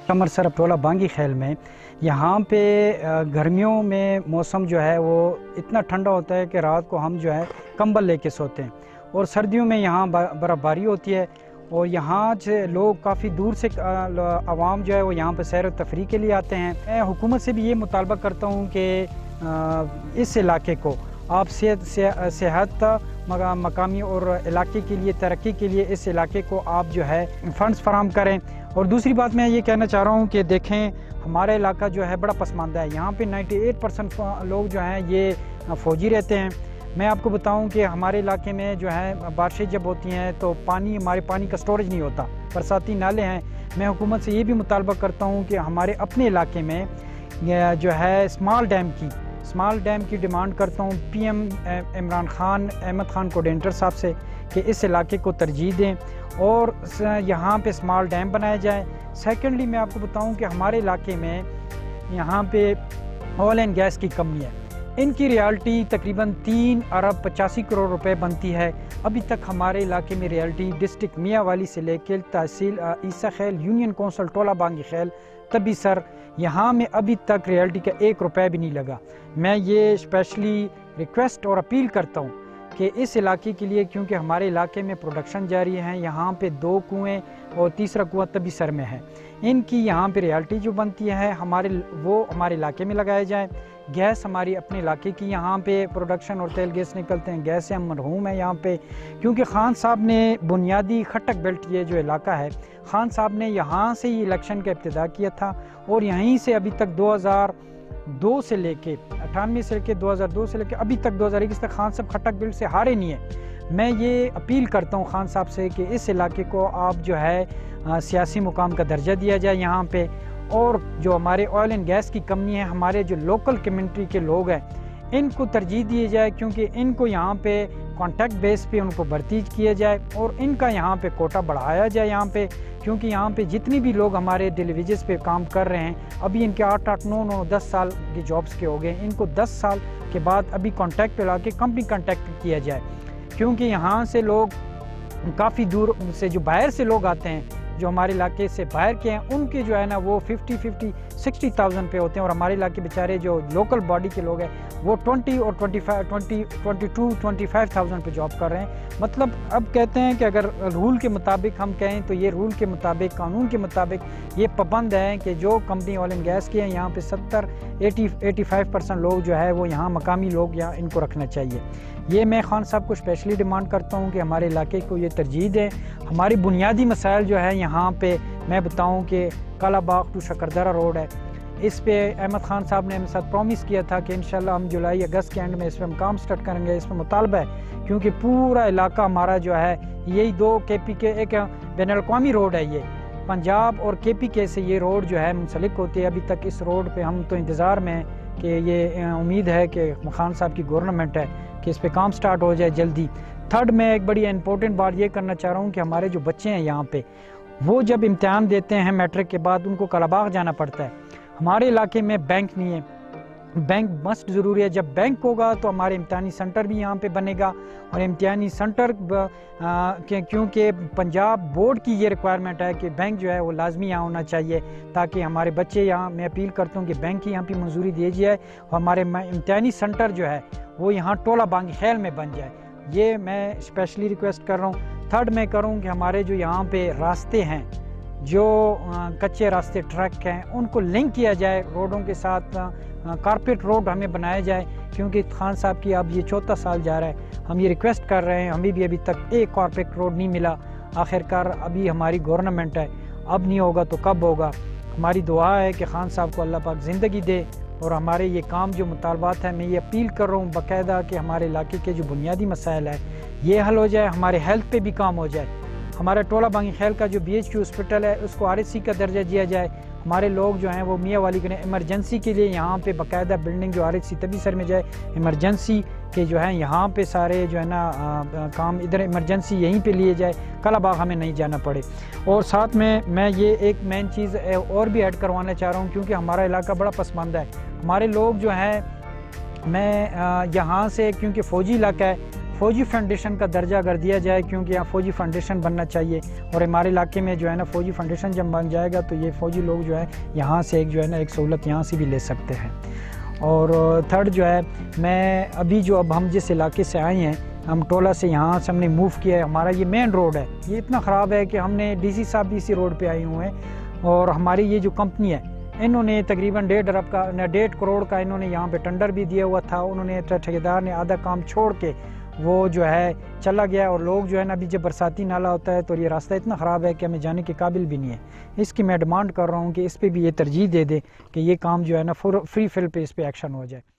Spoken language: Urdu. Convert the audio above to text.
امرتسر ٹولہ بانگی خیل میں یہاں پہ گرمیوں میں موسم جو ہے وہ اتنا ٹھنڈا ہوتا ہے کہ رات کو ہم جو ہے کمبل لے کے سوتے ہیں، اور سردیوں میں یہاں برف باری ہوتی ہے، اور یہاں سے لوگ کافی دور سے عوام جو ہے وہ یہاں پہ سیر و تفریح کے لیے آتے ہیں۔ میں حکومت سے بھی یہ مطالبہ کرتا ہوں کہ اس علاقے کو آپ صحت مقامی اور علاقے کے لیے ترقی کے لیے اس علاقے کو آپ جو ہے فنڈز فراہم کریں۔ اور دوسری بات میں یہ کہنا چاہ رہا ہوں کہ دیکھیں ہمارا علاقہ جو ہے بڑا پسماندہ ہے، یہاں پہ 98% لوگ جو ہیں یہ فوجی رہتے ہیں۔ میں آپ کو بتاؤں کہ ہمارے علاقے میں جو ہے بارشیں جب ہوتی ہیں تو ہمارے پانی کا سٹوریج نہیں ہوتا، برساتی نالے ہیں۔ میں حکومت سے یہ بھی مطالبہ کرتا ہوں کہ ہمارے اپنے علاقے میں جو ہے اسمال ڈیم کی ڈیمانڈ کرتا ہوں پی ایم عمران خان احمد خان کوڈینٹر صاحب سے کہ اس علاقے کو ترجیح دیں اور یہاں پہ اسمال ڈیم بنائے جائیں۔ سیکنڈلی میں آپ کو بتاؤں کہ ہمارے علاقے میں یہاں پہ آئل اینڈ گیس کی کمی ہے، ان کی ریالٹی تقریباً 3 ارب 85 کروڑ روپے بنتی ہے۔ ابھی تک ہمارے علاقے میں ریالٹی ڈسٹرکٹ میاں والی سے لے کے تحصیل عیسیٰ خیل یونین کونسل ٹولہ بانگی خیل تبی سر یہاں میں ابھی تک ریالٹی کا 1 روپے بھی نہیں لگا۔ میں یہ اسپیشلی ریکویسٹ اور اپیل کرتا ہوں کہ اس علاقے کے لیے، کیونکہ ہمارے علاقے میں پروڈکشن جاری ہے، یہاں پہ 2 کنویں اور تیسرا کنواں تبی سر میں ہے، ان کی یہاں پہ ریالٹی جو بنتی ہے وہ ہمارے علاقے میں لگائے جائیں۔ گیس ہماری اپنے علاقے کی یہاں پہ پروڈکشن اور تیل گیس نکلتے ہیں، گیس سے ہم مرحوم ہیں یہاں پہ، کیونکہ خان صاحب نے بنیادی خٹک بیلٹ یہ جو علاقہ ہے، خان صاحب نے یہاں سے ہی الیکشن کا ابتدا کیا تھا، اور یہیں سے ابھی تک 2002 سے لے کے 98 سے لے کے 2002 سے لے کے ابھی تک 2021 تک خان صاحب خٹک بیلٹ سے ہارے نہیں ہیں۔ میں یہ اپیل کرتا ہوں خان صاحب سے کہ اس علاقے کو آپ جو ہے سیاسی مقام کا درجہ دیا جائے یہاں پہ، اور جو ہمارے آئل اینڈ گیس کی کمی ہے، ہمارے جو لوکل کمیونٹی کے لوگ ہیں ان کو ترجیح دیے جائے، کیونکہ ان کو یہاں پہ کانٹیکٹ بیس پہ ان کو بھرتی کیا جائے اور ان کا یہاں پہ کوٹا بڑھایا جائے یہاں پہ، کیونکہ یہاں پہ جتنی بھی لوگ ہمارے ڈیلی ویجز پہ کام کر رہے ہیں، ابھی ان کے 8 9 10 سال کی جابس کے ہو گئے، ان کو 10 سال کے بعد ابھی کانٹیکٹ پہ لا کے کمپنی کانٹیکٹ کیا جائے، کیونکہ یہاں سے لوگ کافی دور سے جو باہر سے لوگ آتے ہیں، جو ہمارے علاقے سے باہر کے ہیں، ان کے جو ہے نا وہ 50-60,000 پہ ہوتے ہیں، اور ہمارے علاقے بیچارے جو لوکل باڈی کے لوگ ہیں وہ 20 اور 22-25,000 پہ جاب کر رہے ہیں۔ مطلب اب کہتے ہیں کہ اگر رول کے مطابق ہم کہیں تو یہ رول کے مطابق، قانون کے مطابق یہ پابند ہے کہ جو کمپنی آئل اینڈ گیس کی ہیں یہاں پہ 70-85% لوگ جو ہے وہ یہاں مقامی لوگ یہاں ان کو رکھنا چاہیے۔ یہ میں خان صاحب کو اسپیشلی ڈیمانڈ کرتا ہوں کہ ہمارے علاقے کو یہ ترجیح دیں۔ ہماری بنیادی مسائل جو ہے یہاں پہ میں بتاؤں کہ کالا باغ ٹو شکردرہ روڈ ہے، اس پہ احمد خان صاحب نے ہمیں ساتھ پرومس کیا تھا کہ انشاءاللہ ہم جولائی اگست کے اینڈ میں اس پہ ہم کام سٹارٹ کریں گے۔ اس پہ مطالبہ ہے کیونکہ پورا علاقہ ہمارا جو ہے یہی 2 KP کے ایک بین الاقوامی روڈ ہے، یہ پنجاب اور KPK سے یہ روڈ جو ہے منسلک ہوتی ہے۔ ابھی تک اس روڈ پہ ہم تو انتظار میں ہیں کہ یہ امید ہے کہ خان صاحب کی گورنمنٹ ہے کہ اس پہ کام سٹارٹ ہو جائے جلدی۔ تھرڈ میں ایک بڑی امپورٹنٹ بات یہ کرنا چاہ رہا ہوں کہ ہمارے جو بچے ہیں یہاں پہ وہ جب امتحان دیتے ہیں میٹرک کے بعد ان کو کالا باغ جانا پڑتا ہے۔ ہمارے علاقے میں بینک نہیں ہے، بینک مسٹ ضروری ہے۔ جب بینک ہوگا تو ہمارے امتحانی سنٹر بھی یہاں پہ بنے گا، اور امتحانی سنٹر کیونکہ پنجاب بورڈ کی یہ ریکوائرمنٹ ہے کہ بینک جو ہے وہ لازمی یہاں ہونا چاہیے، تاکہ ہمارے بچے یہاں، میں اپیل کرتا ہوں کہ بینک یہاں پہ منظوری دی جائے اور ہمارے امتحانی سنٹر جو ہے وہ یہاں ٹولہ بانگی خیل میں بن جائے۔ یہ میں اسپیشلی ریکویسٹ کر رہا ہوں۔ تھرڈ میں کروں کہ ہمارے جو یہاں پہ راستے ہیں، جو کچے راستے ٹرک ہیں، ان کو لنک کیا جائے روڈوں کے ساتھ، کارپیٹ روڈ ہمیں بنایا جائے، کیونکہ خان صاحب کی اب یہ 4تھا سال جا رہا ہے، ہم یہ ریکویسٹ کر رہے ہیں، ہمیں بھی ابھی تک ایک کارپیٹ روڈ نہیں ملا۔ آخرکار ابھی ہماری گورنمنٹ ہے، اب نہیں ہوگا تو کب ہوگا؟ ہماری دعا ہے کہ خان صاحب کو اللہ پاک زندگی دے، اور ہمارے یہ کام جو مطالبات ہیں میں یہ اپیل کر رہا ہوں باقاعدہ کہ ہمارے علاقے کے جو بنیادی مسائل ہیں یہ حل ہو جائے، ہمارے ہیلتھ پہ بھی کام ہو جائے۔ ہمارا ٹولہ بانگی خیل کا جو BHQ ہاسپٹل ہے اس کو RHC کا درجہ دیا جائے۔ ہمارے لوگ جو ہیں وہ میاں والی کے ایمرجنسی کے لیے یہاں پہ باقاعدہ بلڈنگ جو RHC تبی سر میں جائے، ایمرجنسی کے جو ہیں یہاں پہ سارے جو ہے نا کام ادھر ایمرجنسی یہیں پہ لیے جائے، کالا باغ ہمیں نہیں جانا پڑے۔ اور ساتھ میں یہ ایک مین چیز اور بھی ایڈ کروانا چاہ رہا ہوں، کیونکہ ہمارا علاقہ بڑا پسماندہ ہے۔ ہمارے لوگ جو ہیں، میں یہاں سے کیونکہ فوجی علاقہ ہے، فوجی فاؤنڈیشن کا درجہ اگر دیا جائے، کیونکہ یہاں فوجی فاؤنڈیشن بننا چاہیے، اور ہمارے علاقے میں جو ہے نا فوجی فاؤنڈیشن جب بن جائے گا تو یہ فوجی لوگ جو ہے یہاں سے ایک جو ہے نا ایک سہولت یہاں سے بھی لے سکتے ہیں۔ اور تھرڈ جو ہے، میں ابھی جو اب ہم جس علاقے سے آئے ہیں، ہم ٹولہ سے یہاں سے ہم نے موو کیا ہے، ہمارا یہ مین روڈ ہے، یہ اتنا خراب ہے کہ ہم نے ڈی سی صاحب بھی اسی روڈ پہ آئے ہوئے ہیں، اور ہماری یہ جو کمپنی ہے انہوں نے تقریباً 1.5 کروڑ کا انہوں نے یہاں پہ ٹینڈر بھی دیا ہوا تھا، انہوں نے ٹھیکیدار نے آدھا کام چھوڑ کے وہ جو ہے چلا گیا، اور لوگ جو ہے نا ابھی جب برساتی نالا ہوتا ہے تو یہ راستہ اتنا خراب ہے کہ ہمیں جانے کے قابل بھی نہیں ہے۔ اس کی میں ڈیمانڈ کر رہا ہوں کہ اس پہ بھی یہ ترجیح دے دے کہ یہ کام جو ہے نا فری فل پہ اس پہ ایکشن ہو جائے۔